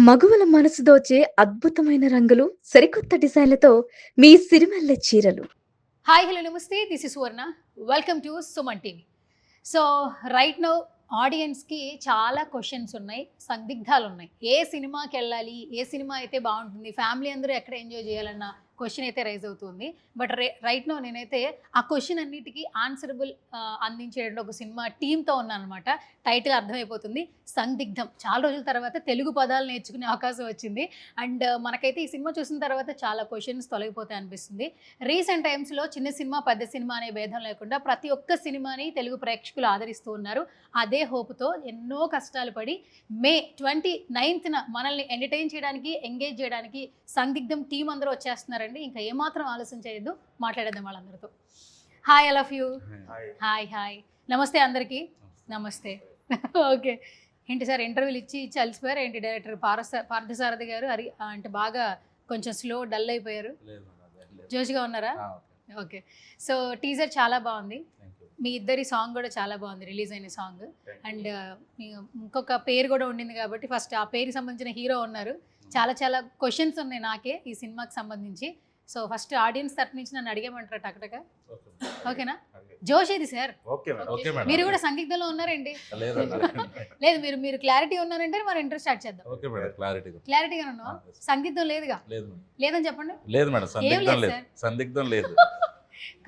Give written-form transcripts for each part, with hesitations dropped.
మగువల మనసు దోచే అద్భుతమైన రంగులు, సరికొత్త డిజైన్‌లతో మీ సిరిమల్లె చీరలు. హాయ్ హలో నమస్తే this is Suvarna welcome to Suman TV. So right now ఆడియన్స్కి చాలా క్వశ్చన్స్ ఉన్నాయి, సందిగ్ధాలు ఉన్నాయి. ఏ సినిమాకి వెళ్ళాలి, ఏ సినిమా అయితే బాగుంటుంది, ఫ్యామిలీ అందరూ ఎక్కడ ఎంజాయ్ చేయాలన్న క్వశ్చన్ అయితే రైజ్ అవుతుంది. బట్ రైట్ నౌ నేనైతే ఆ క్వశ్చన్ అన్నిటికీ ఆన్సరబుల్ అందించేటువంటి ఒక సినిమా టీంతో ఉన్నాను అనమాట. టైటిల్ అర్థమైపోతుంది, సందిగ్ధం. చాలా రోజుల తర్వాత తెలుగు పదాలు నేర్చుకునే అవకాశం వచ్చింది. అండ్ మనకైతే ఈ సినిమా చూసిన తర్వాత చాలా క్వశ్చన్స్ తొలగిపోతాయి అనిపిస్తుంది. రీసెంట్ టైమ్స్లో చిన్న సినిమా పెద్ద సినిమా అనే భేదం లేకుండా ప్రతి ఒక్క సినిమాని తెలుగు ప్రేక్షకులు ఆదరిస్తూ ఉన్నారు. అదే హోప్తో ఎన్నో కష్టాలు పడి మే 29న మనల్ని ఎంటర్టైన్ చేయడానికి, ఎంగేజ్ చేయడానికి సందిగ్ధం టీం అందరూ వచ్చేస్తున్నారండి. ఇంకా ఏమాత్రం ఆలస్యం చేయొద్దు, మాట్లాడేద్దాం వాళ్ళందరితో. Hi all of you. Hi hi నమస్తే అందరికీ. నమస్తే. ఓకే, ఏంటి సార్ ఇంటర్వ్యూలు ఇచ్చి ఇచ్చి అలసిపోయారు ఏంటి? డైరెక్టర్ పార్థసారథి గారు అంటే బాగా కొంచెం స్లో డల్ అయిపోయారు, జోష్గా ఉన్నారా? ఓకే, సో టీజర్ చాలా బాగుంది, మీ ఇద్దరి సాంగ్ కూడా చాలా బాగుంది, రిలీజ్ అయిన సాంగ్. అండ్ ఇంకొక పేరు కూడా ఉండింది కాబట్టి ఫస్ట్ ఆ పేరుకి సంబంధించిన హీరో ఉన్నారు. చాలా చాలా క్వశ్చన్స్ ఉన్నాయి నాకే ఈ సినిమాకి సంబంధించి. సో ఫస్ట్ ఆడియన్స్ తరఫు నుంచి నన్ను అడిగేమంటారా టకటక? ఓకేనా? జోష్ ఇది సార్. మీరు కూడా సందిగ్ధంలో ఉన్నారండి? లేదు, మీరు క్లారిటీ ఉన్నారంటే మన ఇంట్రెస్ట్ స్టార్ట్ చేద్దాం. క్లారిటీగా ఉన్నావా? సందిగ్ధం లేదుగా? లేదని చెప్పండి. లేదు మేడం, సందిగ్ధం లేదు.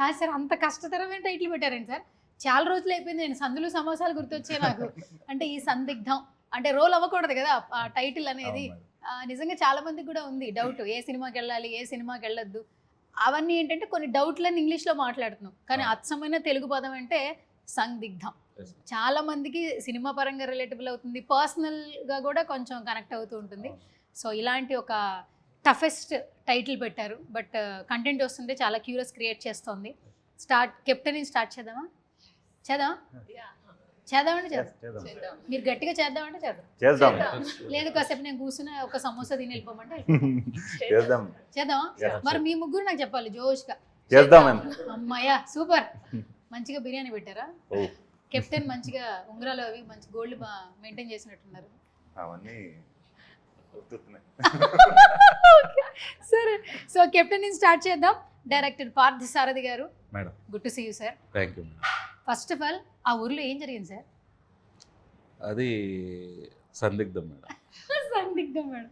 కాదు సార్, అంత కష్టతరమైన టైటిల్ పెట్టారండి సార్. చాలా రోజులు అయిపోయింది, నేను సందులు సమాసాలు గుర్తొచ్చాయి నాకు. అంటే ఈ సందిగ్ధం అంటే రోల్ అవ్వకూడదు కదా ఆ టైటిల్ అనేది. నిజంగా చాలా మందికి కూడా ఉంది డౌట్, ఏ సినిమాకి వెళ్ళాలి, ఏ సినిమాకి వెళ్ళొద్దు. అవన్నీ ఏంటంటే కొన్ని డౌట్లని ఇంగ్లీష్లో మాట్లాడుతున్నాం, కానీ అచ్చమైన తెలుగు పదం అంటే సందిగ్ధం. చాలా మందికి సినిమా పరంగా రిలేటబుల్ అవుతుంది, పర్సనల్గా కూడా కొంచెం కనెక్ట్ అవుతూ ఉంటుంది. సో ఇలాంటి ఒక టఫెస్ట్ టైటిల్ పెట్టారు. బట్ కంటెంట్ వస్తుంటే చాలా క్యూరియస్ క్రియేట్ చేస్తుంది. కెప్టెన్ స్టార్ట్ చేద్దామా? చేద్దామంటే చేద్దాం. మీరు గట్టిగా చేద్దామంటే చేద్దాం. లేదు కాసేపు నేను కూర్చుని ఒక సమోసా తిని వెళ్ళిపోమంటే చేద్దామా? మరి మీ ముగ్గురు నాకు చెప్పాలి జోష్గా. అమ్మాయ్యా సూపర్, మంచిగా బిర్యానీ పెట్టారా? కెప్టెన్ మంచిగా ఉంగరాలు అవి మంచి గోల్డ్ మెయింటైన్ చేసినట్టున్నారు. సరే, సో కెప్టెన్ స్టార్ట్ చేద్దాం. డైరెక్టర్ పార్థసారథి గారు, good to see you sir. Thank you. First of all ఆ ఊర్లో ఏం జరిగింది సార్? అది సందిగ్ధం మేడం. సందిగ్ధం మేడం.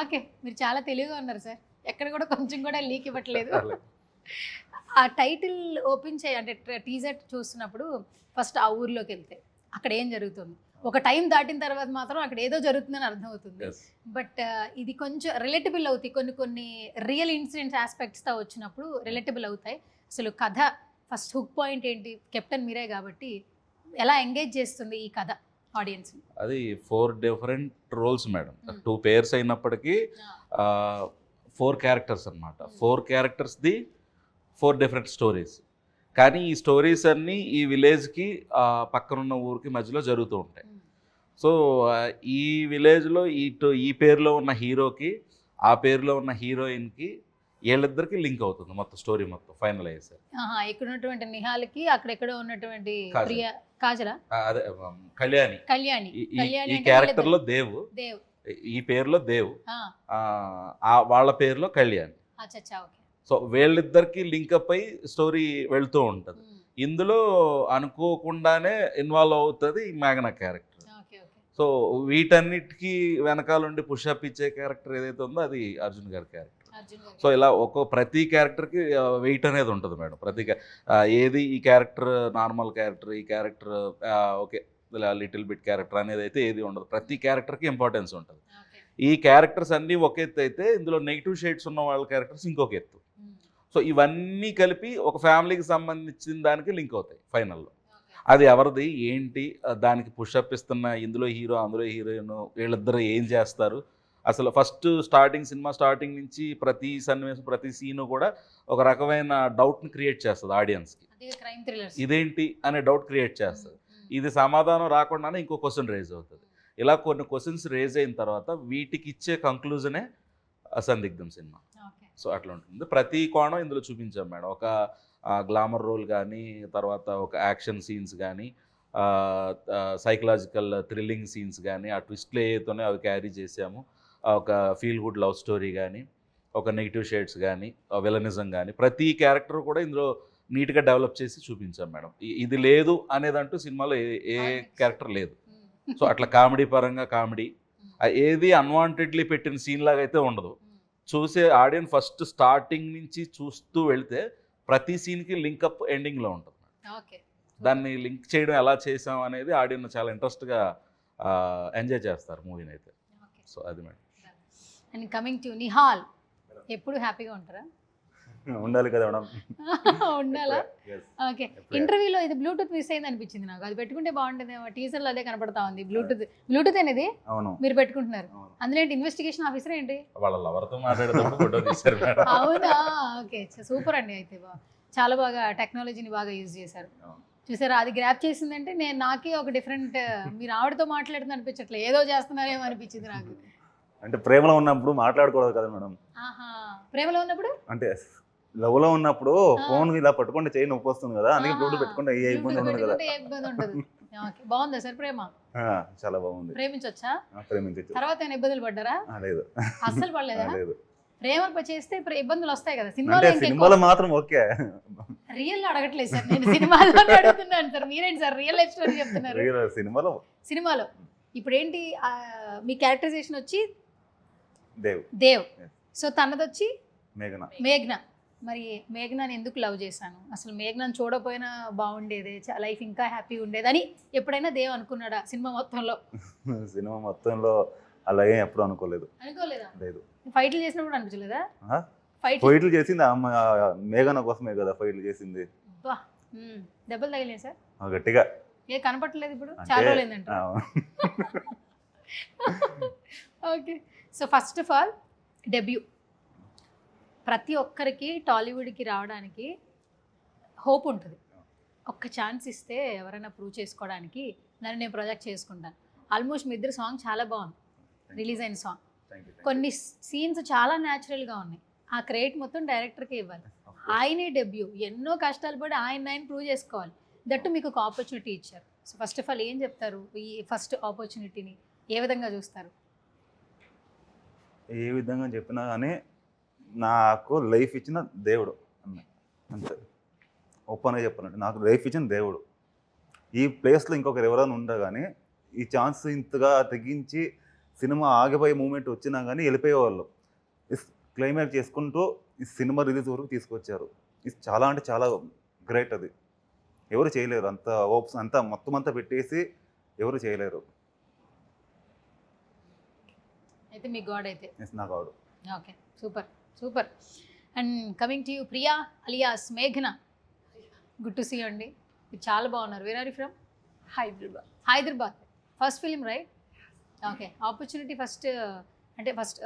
ఓకే, మీరు చాలా తెలివిగా ఉన్నారు సార్, ఎక్కడ కూడా కొంచెం కూడా లీక్ ఇవ్వట్లేదు. ఆ టైటిల్ ఓపెన్ అంటే టీజర్ చూస్తున్నప్పుడు ఫస్ట్ ఆ ఊర్లోకి వెళ్తే అక్కడ ఏం జరుగుతుంది, ఒక టైం దాటిన తర్వాత మాత్రం అక్కడ ఏదో జరుగుతుందని అర్థమవుతుంది. బట్ ఇది కొంచెం రిలేటబుల్ అవుతాయి, కొన్ని రియల్ ఇన్సిడెంట్స్ ఆస్పెక్ట్స్తో వచ్చినప్పుడు రిలేటబుల్ అవుతాయి. అసలు కథ ఫస్ట్ హుక్ పాయింట్ ఏంటి? కెప్టెన్ మీరే కాబట్టి ఎలా ఎంగేజ్ చేస్తుంది ఈ కథ ఆడియన్స్? అది 4 డిఫరెంట్ రోల్స్ మేడం, 2 పేర్స్ అయినప్పటికీ 4 క్యారెక్టర్స్ అనమాట. 4 క్యారెక్టర్స్ది 4 డిఫరెంట్ స్టోరీస్. కానీ ఈ స్టోరీస్ అన్నీ ఈ విలేజ్కి పక్కనున్న ఊరికి మధ్యలో జరుగుతూ ఉంటాయి. సో ఈ విలేజ్లో ఈ పేరులో ఉన్న హీరోకి ఆ పేరులో ఉన్న హీరోయిన్కి వీళ్ళిద్దరికి లింక్ అవుతుంది మొత్తం స్టోరీ మొత్తం ఫైనల్ అయ్యేసారి. ఇక్కడ ఉన్నటువంటి నిహాల్కి అక్కడెక్కడ ఉన్నటువంటి కాజల, అదే కళ్యాణి. ఈ క్యారెక్టర్ లో దేవ్, ఈ పేరులో దేవ్, వాళ్ళ పేరులో కళ్యాణి. సో వీళ్ళిద్దరికి లింకప్ అయి స్టోరీ వెళ్తూ ఉంటుంది. ఇందులో అనుకోకుండానే ఇన్వాల్వ్ అవుతుంది మేఘన క్యారెక్టర్. సో వీటన్నిటికీ వెనకాలండి పుషప్ ఇచ్చే క్యారెక్టర్ ఏదైతే ఉందో అది అర్జున్ గారి క్యారెక్టర్. సో ఇలా ప్రతి క్యారెక్టర్కి వెయిట్ అనేది ఉంటుంది మేడం. ఏది ఈ క్యారెక్టర్ నార్మల్ క్యారెక్టర్, ఈ character okay little bit character అనేది అయితే ఏది ఉండదు. ప్రతి క్యారెక్టర్కి ఇంపార్టెన్స్ ఉంటుంది. ఈ క్యారెక్టర్స్ అన్నీ ఒక ఎత్తు అయితే ఇందులో నెగిటివ్ షేడ్స్ ఉన్న వాళ్ళ క్యారెక్టర్స్ ఇంకొక ఎత్తు. సో ఇవన్నీ కలిపి ఒక ఫ్యామిలీకి సంబంధించిన దానికి లింక్ అవుతాయి ఫైనల్లో. అది ఎవరిది ఏంటి, దానికి పుషప్ ఇస్తున్న ఇందులో హీరో అందులో హీరోయిన్ వీళ్ళిద్దరు ఏం చేస్తారు, అసలు ఫస్ట్ సినిమా స్టార్టింగ్ నుంచి ప్రతి సన్నివేశం ప్రతి సీను కూడా ఒక రకమైన డౌట్ని క్రియేట్ చేస్తుంది ఆడియన్స్కి. ఇదేంటి అనే డౌట్ క్రియేట్ చేస్తుంది. ఇది సమాధానం రాకుండానే ఇంకో క్వశ్చన్ రేజ్ అవుతుంది. ఇలా కొన్ని క్వశ్చన్స్ రేజ్ అయిన తర్వాత వీటికి ఇచ్చే కంక్లూజనే సందిగ్ధం సినిమా. సో అట్లా ఉంటుంది. ప్రతి కోణం ఇందులో చూపించాం మేడం. ఒక గ్లామర్ రోల్ కానీ, తర్వాత ఒక యాక్షన్ సీన్స్ కానీ, సైకలాజికల్ థ్రిల్లింగ్ సీన్స్ కానీ, ఆ ట్విస్ట్లు ఏతోనే అవి క్యారీ చేసాము. ఒక ఫీల్ గుడ్ లవ్ స్టోరీ కానీ, ఒక నెగిటివ్ షేడ్స్ కానీ, విలనిజం కానీ, ప్రతి క్యారెక్టర్ కూడా ఇందులో నీట్గా డెవలప్ చేసి చూపించాం మేడం. ఇది లేదు అనేదంటూ సినిమాలో ఏ క్యారెక్టర్ లేదు. సో అట్లా కామెడీ పరంగా కామెడీ, ఏది అన్వాంటెడ్లీ పెట్టిన సీన్ లాగా అయితే ఉండదు. చూసే ఆడియన్స్ ఫస్ట్ స్టార్టింగ్ నుంచి చూస్తూ వెళ్తే ప్రతి సీన్కి లింకప్ ఎండింగ్లో ఉంటుంది. దాన్ని లింక్ చేయడం ఎలా చేసాం అనేది ఆడియన్స్ చాలా ఇంట్రెస్ట్గా ఎంజాయ్ చేస్తారు మూవీని అయితే. సో అది madam. And coming to Nihal, ఎప్పుడు హ్యాపీగా ఉంటారా? ఉండాలి కదా మేడం. ఉండాలా? ఓకే. ఇంటర్వ్యూలో ఇది బ్లూటూత్ మిస్ అయింది అనిపించింది నాకు. అది పెట్టుకుంటే బాగుంటుందేమో. టీజర్లో అదే కనపడతా ఉంది. బ్లూటూత్ అనేది మీరు పెట్టుకుంటున్నారు. అందులో ఏంటి ఇన్వెస్టిగేషన్ ఆఫీసర్ ఏంటి? వాళ్ళ లవర్తో మాట్లాడేటప్పుడు ఫోటో తీశారు మేడం. అవునా? ఓకే, సూపర్ అండి. అయితే చాలా బాగా టెక్నాలజీని బాగా యూజ్ చేశారు. చూసారా, అది గ్రాప్ చేసిందంటే నాకే ఒక డిఫరెంట్, మీరు ఆవిడతో మాట్లాడుతుంది అనిపించట్లేదు, ఏదో చేస్తున్నారేమో అనిపించింది నాకు. అంటే ప్రేమలో ఉన్నప్పుడు మాట్లాడకూడదు కదా మేడం. ప్రేమలో ఉన్నప్పుడు అంటే లవ్ లో ఉన్నప్పుడు ఫోన్ ఇలా పట్టుకుంటే చేయి నొప్పి వస్తుంది కదా, అందుకే బ్లూటూత్ పెట్టుకుంటే ఏ ఇబ్బంది ఉండదు కదా. బాగుందా సార్ ప్రేమ? చాలా బాగుంది. ప్రేమించొచ్చా? ప్రేమించొచ్చు. తర్వాత ఏమైనా ఇబ్బందులు పడ్డారా? లేదు, అస్సలు పడలేదా? లేదు. ప్రేమ చేస్తే ఇబ్బందులు వస్తాయి కదా. సినిమాలో మాత్రం ఓకే. రియల్ అడగట్లేదు సార్, నేను సినిమాలో అడుగుతున్నాను సార్. మీరేంటి సార్ రియల్ లైఫ్ స్టోరీ చెప్తున్నారు? సినిమాలో ఇప్పుడు ఏంటి, మీ క్యారెక్టరైజేషన్ వచ్చి దేవ్, సో తనదొచ్చి మేఘ్న. మరి మేఘ్నాని ఎందుకు లవ్ చేశాను, అసలు మేఘ్నాని చూడకపోయినా బాగుండేది, లైఫ్ ఇంకా హ్యాపీగా ఉండేదని ఎప్పుడైనా దేవ్ అనుకున్నాడా సినిమా మొత్తంలో? సినిమా మొత్తంలో అలా ఏం ఎప్పుడు అనుకోలేదు. లేదు. ఫైట్లు చేసినప్పుడు అనిపించలేదా? ఫైట్లు చేసింది మేఘన కోసమే కదా ఫైట్లు చేసింది. దెబ్బలు తగిలేదు సార్ గట్టిగా? ఏ కనపట్టలేదు ఇప్పుడు, చాలా రోజులేదంట. Okay. So first of all debut, ప్రతి ఒక్కరికి టాలీవుడ్కి రావడానికి హోప్ ఉంటుంది. ఒక్క ఛాన్స్ ఇస్తే ఎవరైనా ప్రూవ్ చేసుకోవడానికి నన్ను నేను ప్రొజెక్ట్ చేసుకుంటాను. ఆల్మోస్ట్ మీ ఇద్దరు సాంగ్ చాలా బాగుంది, రిలీజ్ అయిన సాంగ్. కొన్ని సీన్స్ చాలా న్యాచురల్గా ఉన్నాయి. ఆ క్రెడిట్ మొత్తం డైరెక్టర్కే ఇవ్వాలి. ఆయనే డెబ్యూ, ఎన్నో కష్టాలు పడి ఆయన ప్రూవ్ చేసుకోవాలి. దట్టు మీకు ఒక ఆపర్చునిటీ ఇచ్చారు. సో ఫస్ట్ ఆఫ్ ఆల్ ఏం చెప్తారు, ఈ ఫస్ట్ ఆపర్చునిటీని ఏ విధంగా చూస్తారు? ఏ విధంగా చెప్పినా కానీ నాకు లైఫ్ ఇచ్చిన దేవుడు అంతే. ఓపెన్గా చెప్పాలంటే నాకు లైఫ్ ఇచ్చిన దేవుడు. ఈ ప్లేస్లో ఇంకొకరు ఎవరైనా ఉండా కానీ ఈ ఛాన్స్ ఇంతగా తెగించి సినిమా ఆగిపోయే మూమెంట్ వచ్చినా కానీ వెళ్ళిపోయేవాళ్ళు. క్లైమాక్స్ చేసుకుంటూ ఈ సినిమా రిలీజ్ వరకు తీసుకొచ్చారు. ఇది చాలా అంటే చాలా గ్రేట్. అది ఎవరు చేయలేరు. అంత హోప్స్ అంతా మొత్తం అంతా పెట్టేసి ఎవరు చేయలేరు. అయితే మీ గాడ్ అయితే నా god. Okay, super super. And coming to you, Priya alias మేఘన, గుడ్ టు సీ అండి. మీరు చాలా బాగున్నారు. Where are you from? Hyderabad. First film right? Okay. Opportunity first అంటే ఫస్ట్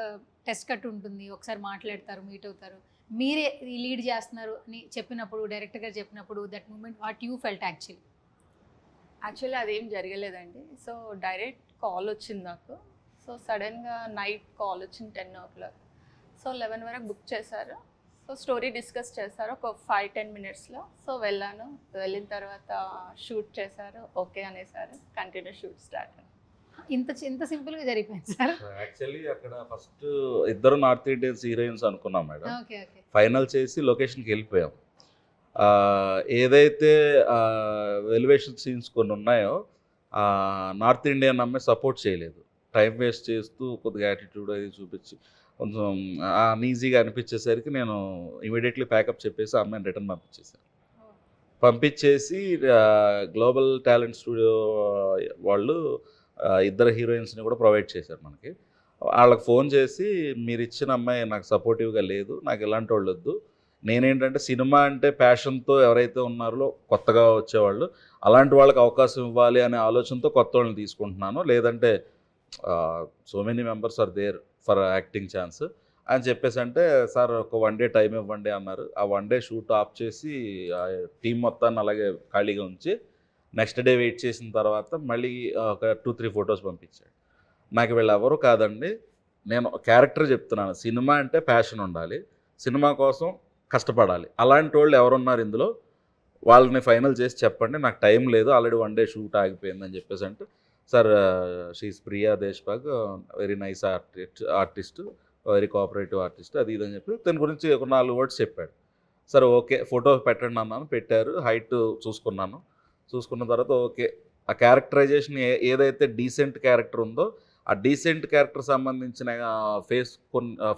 టెస్ట్ కట్ ఉంటుంది, ఒకసారి మాట్లాడతారు, మీట్ అవుతారు, మీరే లీడ్ చేస్తున్నారు అని చెప్పినప్పుడు, డైరెక్టర్ గారు చెప్పినప్పుడు, that moment what you felt actually అదేం జరగలేదండి. సో డైరెక్ట్ కాల్ వచ్చింది నాకు. సో సడన్గా నైట్ కాల్ వచ్చింది 10 o'clock. సో 11 వరకు బుక్ చేశారు. సో స్టోరీ డిస్కస్ చేశారు ఒక 5-10 minutesలో. సో వెళ్ళాను. వెళ్ళిన తర్వాత షూట్ చేశారు, ఓకే అనేసారు, కంటిన్యూ షూట్ స్టార్ట్. ఇంత సింపుల్గా జరిగిపోయింది సార్. యాక్చువల్లీ అక్కడ ఫస్ట్ ఇద్దరు నార్త్ ఇండియన్స్ హీరోయిన్స్ అనుకున్నాం మేడం. ఫైనల్ చేసి లొకేషన్కి వెళ్ళిపోయాం. ఏదైతే ఎలివేషన్ సీన్స్ కొన్ని ఉన్నాయో నార్త్ ఇండియన్ అమ్మాయి సపోర్ట్ చేయలేదు. టైం వేస్ట్ చేస్తూ కొద్దిగా యాటిట్యూడ్ అది చూపించి కొంచెం అన్ఈజీగా అనిపించేసరికి నేను ఇమీడియట్లీ ప్యాకప్ చెప్పేసి అమ్మాయిని రిటర్న్ పంపించేసి గ్లోబల్ టాలెంట్ స్టూడియో వాళ్ళు ఇద్దరు హీరోయిన్స్ని కూడా ప్రొవైడ్ చేశారు మనకి. వాళ్ళకి ఫోన్ చేసి మీరు ఇచ్చిన అమ్మాయి నాకు సపోర్టివ్గా లేదు, నాకు ఇలాంటి వాళ్ళు వద్దు, నేనేంటంటే సినిమా అంటే ప్యాషన్తో ఎవరైతే ఉన్నారో కొత్తగా వచ్చేవాళ్ళు అలాంటి వాళ్ళకి అవకాశం ఇవ్వాలి అనే ఆలోచనతో కొత్త వాళ్ళని తీసుకుంటున్నాను, లేదంటే so many members are there for acting chance అని చెప్పేసి అంటే సార్ ఒక 1 day టైం ఇవ్వండి అన్నారు. ఆ 1 day షూట్ ఆఫ్ చేసి టీం మొత్తాన్ని అలాగే ఖాళీగా ఉంచి నెక్స్ట్ డే వెయిట్ చేసిన తర్వాత మళ్ళీ ఒక 2-3 ఫొటోస్ పంపించాడు. నాకు వీళ్ళు ఎవరు కాదండి, నేను క్యారెక్టర్ చెప్తున్నాను, సినిమా అంటే ప్యాషన్ ఉండాలి, సినిమా కోసం కష్టపడాలి, అలాంటి వాళ్ళు ఎవరున్నారు ఇందులో వాళ్ళని ఫైనల్ చేసి చెప్పండి, నాకు టైం లేదు, ఆల్రెడీ 1 day షూట్ ఆగిపోయిందని చెప్పేసి అంటే sir she is Priya Deshpande, very nice artist, very cooperative artist, అది ఇదని చెప్పి దాని గురించి ఒక 4 వర్డ్స్ చెప్పాడు. సరే ఓకే, ఫోటో పెట్టండి అన్నాను, పెట్టారు. హైట్ చూసుకున్నాను, చూసుకున్న తర్వాత ఓకే, ఆ క్యారెక్టరైజేషన్ ఏదైతే డీసెంట్ క్యారెక్టర్ ఉందో ఆ డీసెంట్ క్యారెక్టర్ సంబంధించిన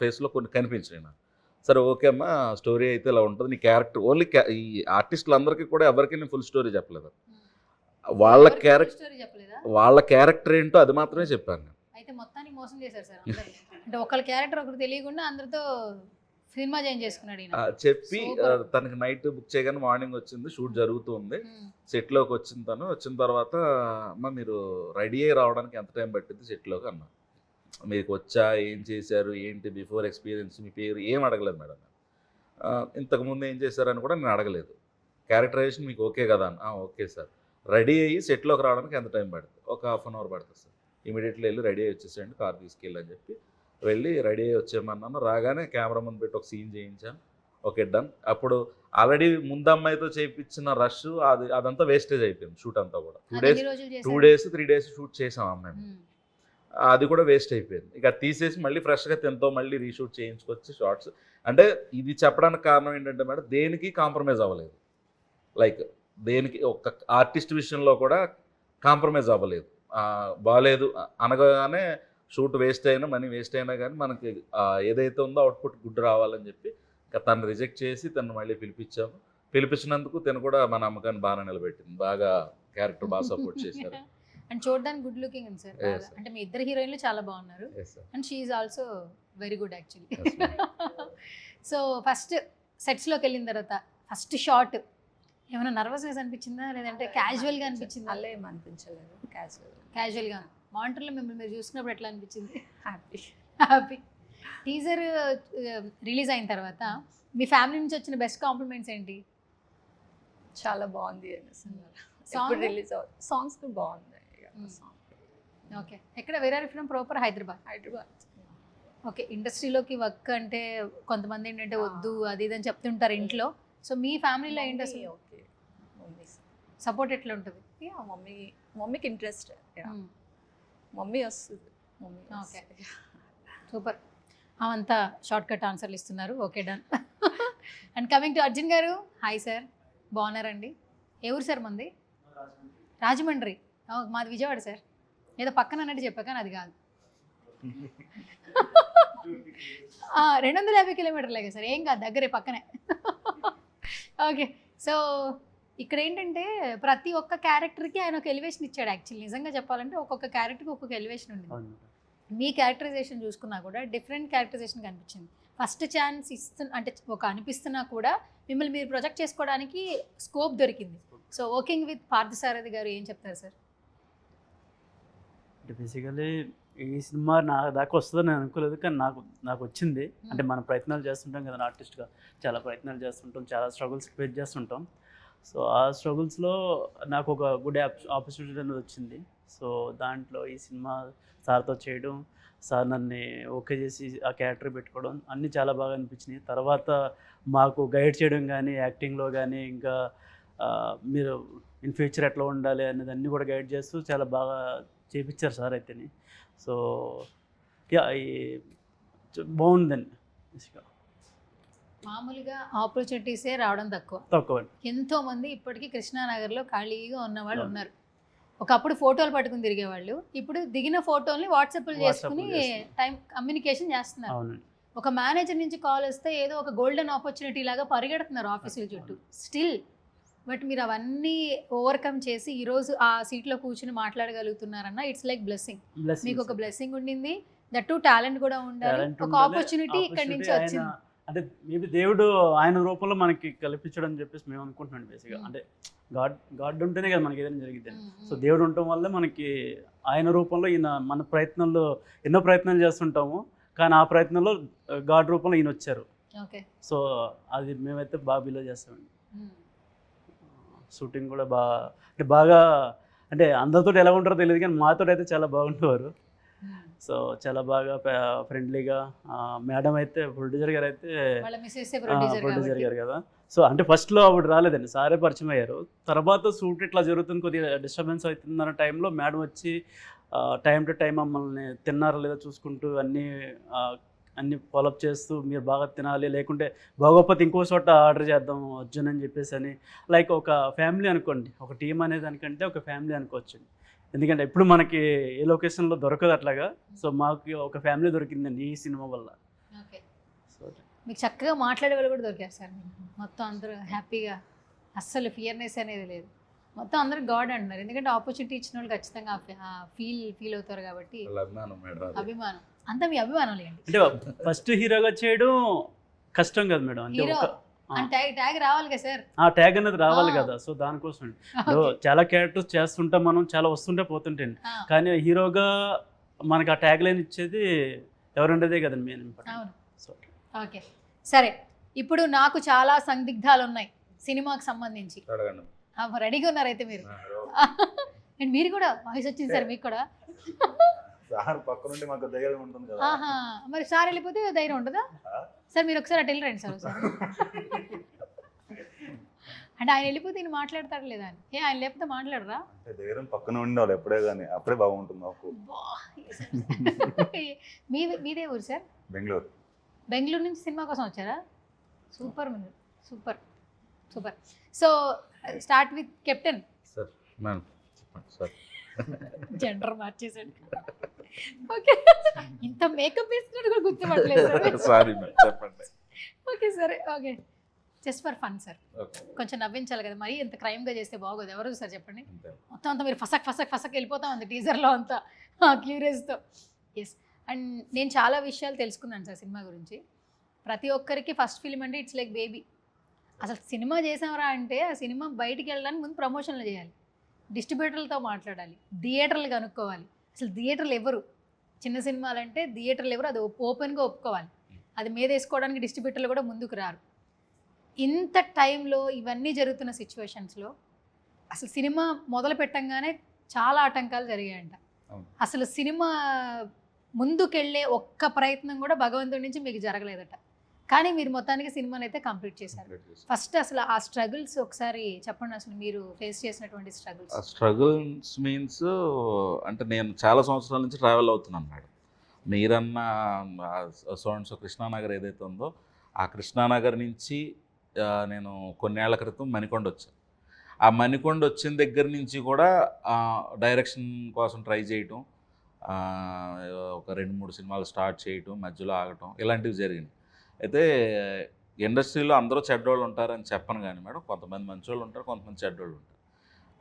ఫేస్లో కొన్ని కనిపించినాయి నాకు. సరే ఓకే అమ్మా, స్టోరీ అయితే ఇలా ఉంటుంది, నీ క్యారెక్టర్ ఓన్లీ ఈ ఆర్టిస్టులందరికీ కూడా ఎవరికి నేను ఫుల్ స్టోరీ చెప్పలేదు. వాళ్ళ క్యారెక్టర్ ఏంటో అది మాత్రమే చెప్పాను నేను. అయితే మొత్తానికి మోసం చేశారు సార్ అందరూ. అంటే ఒకళ్ళ క్యారెక్టర్ ఒకరు తెలియకుండా అందరితో సినిమా జాయిన్ చేసుకున్నాడు ఈయన. చెప్పి తనకి నైట్ బుక్ చేయగానే మార్నింగ్ వచ్చింది, షూట్ జరుగుతూ ఉంది, సెట్లోకి వచ్చింది. తను వచ్చిన తర్వాత అమ్మ మీరు రెడీ అయ్యి రావడానికి ఎంత టైం పట్టింది సెట్లోకి అన్నా. మీకు వచ్చా, ఏం చేశారు, ఏంటి బిఫోర్ ఎక్స్పీరియన్స్, మీ పేరు ఏం అడగలేదు మేడం. ఇంతకుముందు ఏం చేశారని కూడా నేను అడగలేదు. క్యారెక్టరైజేషన్ మీకు ఓకే కదా అని, ఓకే సార్. రెడీ అయ్యి సెట్లోకి రావడానికి ఎంత టైం పడుతుంది? ఒక 1/2 అవర్ పడుతుంది సార్. ఇమీడియట్లీ వెళ్ళి రెడీ అయ్యి వచ్చేసేయండి, కార్ తీసుకెళ్ళి అని చెప్పి వెళ్ళి రెడీ అయ్యి వచ్చేయమన్నాను. రాగానే కెమెరా ముందు పెట్టి ఒక సీన్ చేయించాను, ఓకే డన్. అప్పుడు ఆల్రెడీ ముందు అమ్మాయితో చేయించిన రష్ అదంతా వేస్టేజ్ అయిపోయింది. షూట్ అంతా కూడా 2 డేస్ 3 డేస్ షూట్ చేసాం అమ్మాయి, అది కూడా వేస్ట్ అయిపోయింది. ఇక తీసేసి మళ్ళీ ఫ్రెష్గా తింతో మళ్ళీ రీషూట్ చేయించుకొచ్చి షార్ట్స్. అంటే ఇది చెప్పడానికి కారణం ఏంటంటే మేడం, దేనికి కాంప్రమైజ్ అవ్వలేదు. లైక్ దేనికి ఒక ఆర్టిస్ట్ విషయంలో కూడా కాంప్రమైజ్ అవ్వలేదు. బాగాలేదు అనగానే షూట్ వేస్ట్ అయినా, మనీ వేస్ట్ అయినా కానీ మనకి ఏదైతే ఉందో అవుట్పుట్ గుడ్ రావాలని చెప్పి ఇంకా తను రిజెక్ట్ చేసి తను మళ్ళీ పిలిపించాము. పిలిపించినందుకు తను కూడా మన నమ్మకాన్ని బాగా నిలబెట్టింది, బాగా క్యారెక్టర్ బాగా సపోర్ట్ చేశారు. అండ్ చూడడానికి గుడ్ లుకింగ్ ఉంది సార్. అంటే మీ ఇద్దరు హీరోయిన్లు చాలా బాగున్నారు. And she is also very good actually. So first సెట్స్లోకి వెళ్ళిన తర్వాత ఫస్ట్ షాట్ ఏమైనా నర్వస్నెస్ అనిపించిందా, లేదంటే క్యాజువల్గా అనిపించిందా? అలా ఏం అనిపించలేదు, క్యాజువల్గా. మానిటర్లో మిమ్మల్ని మీరు చూసుకున్నప్పుడు ఎట్లా అనిపించింది? హ్యాపీ. టీజర్ రిలీజ్ అయిన తర్వాత మీ ఫ్యామిలీ నుంచి వచ్చిన బెస్ట్ కాంప్లిమెంట్స్ ఏంటి? చాలా బాగుంది రిలీజ్ సాంగ్స్ బాగుంది. ఓకే, ఎక్కడ వేరే ఫ్రమ్ ప్రాపర్ హైదరాబాద్? ఓకే, ఇండస్ట్రీలోకి వర్క్ అంటే కొంతమంది ఏంటంటే వద్దు అది ఇది అని చెప్తుంటారు ఇంట్లో. సో మీ ఫ్యామిలీలో ఏంటి అసలు ఓకే, మమ్మీ సపోర్ట్ ఎట్లా ఉంటుంది? మమ్మీకి ఇంట్రెస్ట్, మమ్మీ వస్తుంది. Okay, super. అవంతా షార్ట్ కట్ ఆన్సర్లు ఇస్తున్నారు. Okay done. And coming to Arjun గారు, హాయ్ సార్, బాగున్నారండి? ఏ ఊరు సార్ మంది? రాజమండ్రి. మాది విజయవాడ సార్. ఏదో పక్కన అన్నట్టు చెప్పా కానీ అది కాదు. 250 కిలోమీటర్లే సార్, ఏం కాదు, దగ్గరే పక్కనే. ఓకే, సో ఇక్కడ ఏంటంటే ప్రతి ఒక్క క్యారెక్టర్కి ఆయన ఒక ఎలివేషన్ ఇచ్చాడు. యాక్చువల్లీ నిజంగా చెప్పాలంటే ఒక్కొక్క క్యారెక్టర్కి ఒక్కొక్క ఎలివేషన్ ఉంది. మీ క్యారెక్టరైజేషన్ చూసుకున్నా కూడా డిఫరెంట్ క్యారెక్టరైజేషన్ కనిపించింది. ఫస్ట్ ఛాన్స్ అంటే ఒక అనిపిస్తున్నా కూడా మిమ్మల్ని మీరు ప్రొజెక్ట్ చేసుకోవడానికి స్కోప్ దొరికింది. సో వర్కింగ్ విత్ పార్థసారథి గారు ఏం చెప్తారు సార్? అంటే బేసికలీ ఈ సినిమా నా దాకా వస్తుందని నేను అనుకోలేదు, కానీ నాకు వచ్చింది. అంటే మనం ప్రయత్నాలు చేస్తుంటాం కదా, ఆర్టిస్ట్గా చాలా ప్రయత్నాలు చేస్తుంటాం, చాలా స్ట్రగుల్స్ ఫేస్ చేస్తుంటాం. సో ఆ స్ట్రగుల్స్లో నాకు ఒక గుడ్ ఆపర్చునిటీ అనేది వచ్చింది. సో దాంట్లో ఈ సినిమా సార్తో చేయడం, సార్ నన్ను ఓకే చేసి ఆ క్యారెక్టర్ పెట్టుకోవడం అన్నీ చాలా బాగా అనిపించినాయి. తర్వాత మాకు గైడ్ చేయడం కానీ, యాక్టింగ్లో కానీ, ఇంకా మీరు ఇన్ ఫ్యూచర్ ఎట్లా ఉండాలి అనేది అన్నీ కూడా గైడ్ చేస్తూ చాలా బాగా చేయించారు సార్ అయితేని. సో యా, బాగుందండి. మామూలుగా ఆపర్చునిటీసే రావడం తక్కువ. ఎంతోమంది ఇప్పటికీ కృష్ణానగర్లో ఖాళీగా ఉన్నవాళ్ళు ఉన్నారు. ఒకప్పుడు ఫోటోలు పట్టుకుని తిరిగేవాళ్ళు, ఇప్పుడు దిగిన ఫోటోల్ని వాట్సాప్లు చేసుకుని టైం కమ్యూనికేషన్ చేస్తున్నారు. ఒక మేనేజర్ నుంచి కాల్ వస్తే ఏదో ఒక గోల్డెన్ ఆపర్చునిటీ లాగా పరిగెడుతున్నారు ఆఫీసుల చుట్టూ స్టిల్. బట్ మీరు అవన్నీ ఓవర్కమ్ చేసి ఈరోజు ఆ సీట్లో కూర్చుని మాట్లాడగలుగుతున్నారన్న ఇట్స్ లైక్ బ్లెస్సింగ్. మీకు ఒక బ్లెస్సింగ్ ఉండింది, దట్ టు టాలెంట్ కూడా ఉండాలి, ఒక ఆపర్చునిటీ ఇక్కడి నుంచి వచ్చింది. అంటే మేబీ దేవుడు ఆయన రూపంలో మనకి కల్పించడం అని చెప్పేసి మేము అనుకుంటున్నాం. బేసిక్గా అంటే గాడ్ ఉంటేనే కదా మనకి ఏదైనా జరిగింది. సో దేవుడు ఉండటం వల్ల మనకి ఆయన రూపంలో ఈయన మన ప్రయత్నంలో ఎన్నో ప్రయత్నాలు చేస్తుంటాము, కానీ ఆ ప్రయత్నంలో గాడ్ రూపంలో ఈయన వచ్చారు. సో అది మేమైతే బాగా బిలో చేస్తామండి. షూటింగ్ కూడా బాగా అంటే అందరితో ఎలా ఉంటారో తెలియదు, కానీ మాతో అయితే చాలా బాగుండేవారు. సో చాలా బాగా ఫ్రెండ్లీగా. మేడం అయితే ప్రొడ్యూసర్ గారు అయితే వాళ్ళ మిస్సెస్ ప్రొడ్యూసర్ ప్రొడ్యూసర్ గారు కదా. సో అంటే ఫస్ట్లో ఆవిడ రాలేదండి, సారే పరిచయం అయ్యారు. తర్వాత షూట్ ఇట్లా జరుగుతుంది, కొద్దిగా డిస్టర్బెన్స్ అవుతుంది అన్న టైంలో మేడం వచ్చి టైం టు టైం మమ్మల్ని తిన్నారా లేదా చూసుకుంటూ అన్నీ ఫాలోఅప్ చేస్తూ మీరు బాగా తినాలి, లేకుంటే బాగోకపోతే ఇంకో చోట ఆర్డర్ చేద్దాం అర్జున్ అని చెప్పేసి అని. లైక్ ఒక ఫ్యామిలీ అనుకోండి, ఒక టీం అనే దానికంటే ఒక ఫ్యామిలీ అనుకోవచ్చు. ఎందుకంటే ఇప్పుడు మనకి ఏ లొకేషన్లో దొరకదు అట్లాగా. సో మాకు ఒక ఫ్యామిలీ దొరికిందండి ఈ సినిమా వల్ల. ఓకే, మీకు చక్కగా మాట్లాడే వాళ్ళు కూడా దొరికారు సార్. మొత్తం అందరూ హ్యాపీగా, అస్సలు ఫియర్నెస్ అనేది లేదు. మొత్తం అందరూ గాడ్ అంటున్నారు, ఎందుకంటే ఆపర్చునిటీ ఇచ్చిన వాళ్ళు ఖచ్చితంగా ఫీల్ అవుతారు కాబట్టి. అభిమానం అంతా మీ అభిమానం లేండి. అంటే ఫస్ట్ హీరోగా చేయడం కష్టం కదా మేడం, అంటే హీరో ట్యాగ్ రావాలి కదా సార్, ఆ ట్యాగ్ అనేది రావాలి కదా. సో దానికోసం చాలా క్యారెక్టర్స్ చేస్తుంటాం మనం, చాలా వస్తుంటే పోతుంటాయి. కానీ హీరోగా మనకు ఆ ట్యాగ్ లైన్ ఇచ్చేది ఎవరుండేదే కదండి మెయిన్ ఇంపార్టెంట్. సో ఓకే సరే, ఇప్పుడు నాకు చాలా సందిగ్ధాలు ఉన్నాయి సినిమాకి సంబంధించి. రెడీగా ఉన్నారు అయితే మీరు? అండ్ మీరు కూడా వాయిస్ వచ్చింది సార్ మీకు కూడా. సార్ పక్క నుండి మాకు ధైర్యం ఉంటుంది కదా. మరి సార్ వెళ్ళిపోతే ధైర్యం ఉండదా సార్? మీరు ఒకసారి అటు వెళ్ళరండి సార్ ఒకసారి. అంటే ఆయన వెళ్ళిపోతే ఈయన మాట్లాడతాడు లేదా అని. ఆయన లేకపోతే మాట్లాడరా? ధైర్యం పక్కన ఉండాలి ఎప్పుడే కానీ, అప్పుడే బాగుంటుంది మాకు. మీదే ఊరు సార్? బెంగళూరు. బెంగళూరు నుంచి సినిమా కోసం వచ్చారా? Super super super. So start with captain. Sir ma'am sir gender మార్చేసాడు. ఓకే, ఇంత మేకప్ వేసుకున్నాడు కూడా గుర్తుపట్టలేదు సారీ మ్యామ్, చెప్పండి. ఓకే సరే, okay, just for fun sir. కొంచెం నవ్వించాలి కదా, మరి ఇంత క్రైమ్గా చేస్తే బాగోదు. ఎవరు సార్ చెప్పండి? మొత్తం అంతా మీరు ఫసక్ వెళ్ళిపోతా ఉంది టీజర్లో అంతా క్యూరియస్తో. ఎస్, అండ్ నేను చాలా విషయాలు తెలుసుకున్నాను సార్ సినిమా గురించి. ప్రతి ఒక్కరికి ఫస్ట్ ఫిల్మ్ అంటే ఇట్స్ లైక్ బేబీ. అసలు సినిమా చేసామరా అంటే ఆ సినిమా బయటికి వెళ్ళడానికి ముందు ప్రమోషన్లు చేయాలి, డిస్ట్రిబ్యూటర్లతో మాట్లాడాలి, థియేటర్లు కనుక్కోవాలి. అసలు థియేటర్లు ఎవరు, చిన్న సినిమాలంటే థియేటర్లు ఎవరు, అది ఓపెన్గా ఒప్పుకోవాలి. అది మీద వేసుకోవడానికి డిస్ట్రిబ్యూటర్లు కూడా ముందుకు రారు. ఇంత టైంలో ఇవన్నీ జరుగుతున్న సిచ్యువేషన్స్లో అసలు సినిమా మొదలు పెట్టంగానే చాలా ఆటంకాలు జరిగాయంట. అసలు సినిమా ముందుకెళ్ళే ఒక్క ప్రయత్నం కూడా భగవంతుడి నుంచి మీకు జరగలేదట. కానీ మీరు మొత్తానికి సినిమాని అయితే కంప్లీట్ చేశారు. ఫస్ట్ అసలు ఆ స్ట్రగుల్స్ ఒకసారి చెప్పండి, అసలు మీరు ఫేస్ చేసినటువంటి స్ట్రగుల్స్. స్ట్రగుల్స్ మీన్స్ అంటే నేను చాలా సంవత్సరాల నుంచి ట్రావెల్ అవుతున్నాను మేడం. మీరన్న సో కృష్ణానగర్ ఏదైతే ఉందో ఆ కృష్ణానగర్ నుంచి నేను కొన్నేళ్ల క్రితం మణికొండ వచ్చాను. ఆ మణికొండ వచ్చిన దగ్గర నుంచి కూడా డైరెక్షన్ కోసం ట్రై చేయటం, ఒక 2-3 సినిమాలు స్టార్ట్ చేయటం, మధ్యలో ఆగటం, ఇలాంటివి జరిగింది. అయితే ఇండస్ట్రీలో అందరూ చెడ్డోళ్ళు ఉంటారని చెప్పను కానీ మేడం, కొంతమంది మంచోళ్ళు ఉంటారు, కొంతమంది చెడ్డోళ్ళు ఉంటారు.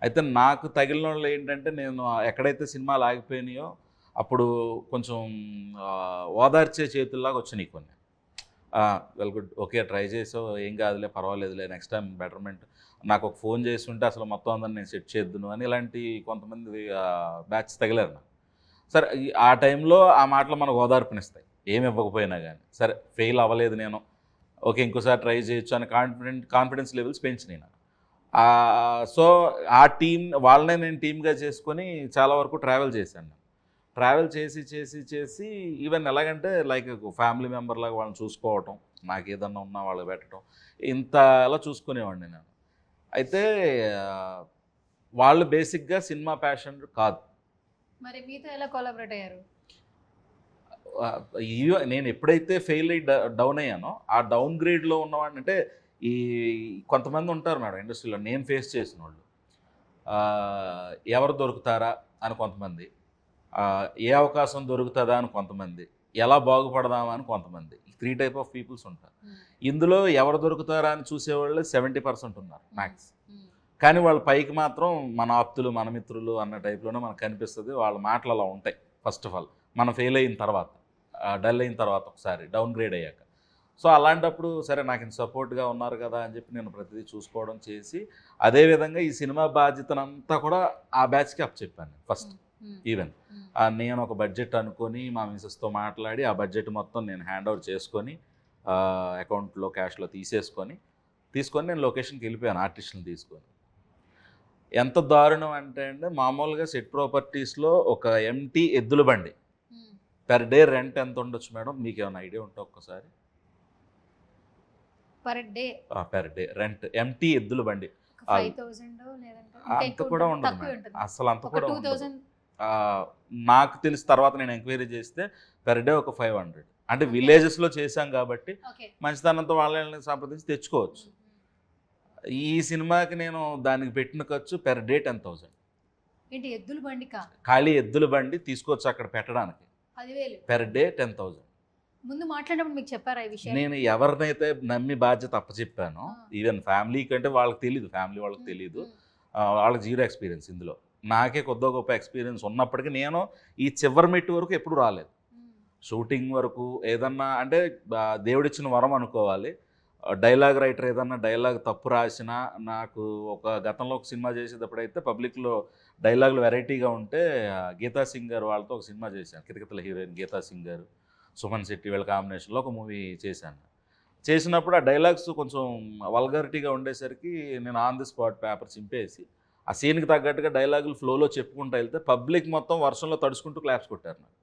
అయితే నాకు తగిలిన వాళ్ళు ఏంటంటే, నేను ఎక్కడైతే సినిమాలు ఆగిపోయినాయో అప్పుడు కొంచెం ఓదార్చే చేతుల్లాగా వచ్చినాయి కొన్ని. వెల్ గుడ్, ఓకే ట్రై చేసావు, ఏం కాదులే, పర్వాలేదులే, నెక్స్ట్ టైం బెటర్మెంట్, నాకు ఒక ఫోన్ చేసి ఉంటే అసలు మొత్తం అందరిని నేను సెట్ చేద్దును అని ఇలాంటి కొంతమంది బ్యాచ్ తగిలారు నాకు. సరే, ఆ టైంలో ఆ మాటలు మనకు ఓదార్పునిస్తాయి, ఏమి ఇవ్వకపోయినా కానీ. సరే ఫెయిల్ అవ్వలేదు నేను, ఓకే ఇంకోసారి ట్రై చేయొచ్చు అని కాన్ఫిడెన్స్ లెవెల్స్ పెంచినాయి నాకు. సో ఆ టీం వాళ్ళనే నేను టీమ్గా చేసుకొని చాలా వరకు ట్రావెల్ చేశాను. ట్రావెల్ చేసి ఈవెన్ ఎలాగంటే లైక్ ఫ్యామిలీ మెంబర్ లాగా వాళ్ళని చూసుకోవటం, నాకు ఏదన్నా ఉన్నా వాళ్ళకి పెట్టడం, ఇంత అలా చూసుకునేవాడిని నేను. అయితే వాళ్ళు బేసిక్గా సినిమా ప్యాషన్ కాదు. మరి మీతో ఎలా కొలాబరేట్ అయ్యారు? నేను ఎప్పుడైతే ఫెయిల్ అయ్యి డౌన్ అయ్యానో, ఆ డౌన్ గ్రేడ్లో ఉన్నవాడిని, అంటే ఈ కొంతమంది ఉంటారు మేడం ఇండస్ట్రీలో, నేను ఫేస్ చేసిన వాళ్ళు, ఎవరు దొరుకుతారా అని కొంతమంది, ఏ అవకాశం దొరుకుతుందా అని కొంతమంది, ఎలా బాగుపడదామా అని కొంతమంది. 3 టైప్ ఆఫ్ పీపుల్స్ ఉంటారు. ఇందులో ఎవరు దొరుకుతారా అని చూసేవాళ్ళు 70% ఉన్నారు మ్యాక్స్. కానీ వాళ్ళ పైకి మాత్రం మన ఆప్తులు, మన మిత్రులు అన్న టైప్లోనే మనకు కనిపిస్తుంది. వాళ్ళ మాటలు అలా ఉంటాయి. ఫస్ట్ ఆఫ్ ఆల్ మనం ఫెయిల్ అయిన తర్వాత, డల్ అయిన తర్వాత, ఒకసారి డౌన్ గ్రేడ్ అయ్యాక. సో అలాంటప్పుడు సరే నాకు ఇంత సపోర్ట్గా ఉన్నారు కదా అని చెప్పి నేను ప్రతిదీ చూసుకోవడం చేసి, అదేవిధంగా ఈ సినిమా బాధ్యతనంతా కూడా ఆ బ్యాచ్కి అప్పచెప్పాను ఫస్ట్. ఈవెన్ నేను ఒక బడ్జెట్ అనుకొని మా మిసెస్తో మాట్లాడి ఆ బడ్జెట్ మొత్తం నేను హ్యాండ్ ఓవర్ చేసుకొని అకౌంట్లో క్యాష్లో తీసుకొని నేను లొకేషన్కి వెళ్ళిపోయాను ఆర్టిస్టులను తీసుకొని. ఎంత దారుణం అంటే అండి, మామూలుగా సెట్ ప్రాపర్టీస్లో ఒక ఎంటీ ఎద్దుల బండి పెర్ డే రెంట్ ఎంత ఉండొచ్చు మేడం, మీకు ఏమైనా ఐడియా ఉంటే ఒక్కసారి? Per day per day rent empty ఎద్దుల బండి 5,000 లేదంటే ఇంకా అంత ఎక్కువ కూడా ఉంటుంది, ఉండదు తక్కువే మేడం, ఉంటుంది. అసలు అంత ఒక కూడా ఉండదు. 2,000 నాకు తెలిసి తర్వాత నేను ఎంక్వైరీ చేస్తే పెర్ డే ఒక 500. అంటే విలేజెస్లో చేశాం కాబట్టి ఓకే. మంచితనంతో వాళ్ళని సంప్రదించి తెచ్చుకోవచ్చు. ఈ సినిమాకి నేను దానికి పెట్టిన ఖర్చు పెర్ డే 10,000. ఏంటి ఎద్దుల బండికా? ఖాళీ ఎద్దుల బండి తీసుకొచ్చి అక్కడ పెట్టడానికి 10,000 పెర్ డే 10,000. ముందు మాట్లాడినప్పుడు మీకు చెప్పారా ఈ విషయం? నేను ఎవరినైతే నమ్మి బాధ్యత అప్పచెప్పానో, ఈవెన్ ఫ్యామిలీ కంటే వాళ్ళకి తెలియదు, ఫ్యామిలీ వాళ్ళకి తెలియదు, వాళ్ళకి జీరో ఎక్స్పీరియన్స్ ఇందులో. నాకే కొద్దిగా గొప్ప ఎక్స్పీరియన్స్ ఉన్నప్పటికీ నేను ఈ చివరి మెట్టు వరకు ఎప్పుడు రాలేదు. షూటింగ్ వరకు ఏదన్నా అంటే దేవుడిచ్చిన వరం అనుకోవాలి. డైలాగ్ రైటర్ ఏదన్నా డైలాగ్ తప్పు రాసినా, నాకు ఒక గతంలో ఒక సినిమా చేసేటప్పుడైతే పబ్లిక్లో డైలాగులు వెరైటీగా ఉంటే గీతా సింగ్ గారు వాళ్ళతో ఒక సినిమా చేశాను. కితకితల హీరోయిన్ గీతా సింగ్ గారు, సుమన్ శెట్టి వీళ్ళ కాంబినేషన్లో ఒక మూవీ చేశాను. చేసినప్పుడు ఆ డైలాగ్స్ కొంచెం వల్గారిటీగా ఉండేసరికి నేను ఆన్ ది స్పాట్ పేపర్ చింపేసి ఆ సీన్కి తగ్గట్టుగా డైలాగులు ఫ్లోలో చెప్పుకుంటూ వెళ్తే పబ్లిక్ మొత్తం వర్షంలో తడుచుకుంటూ క్లాప్స్ కొట్టారు నాకు.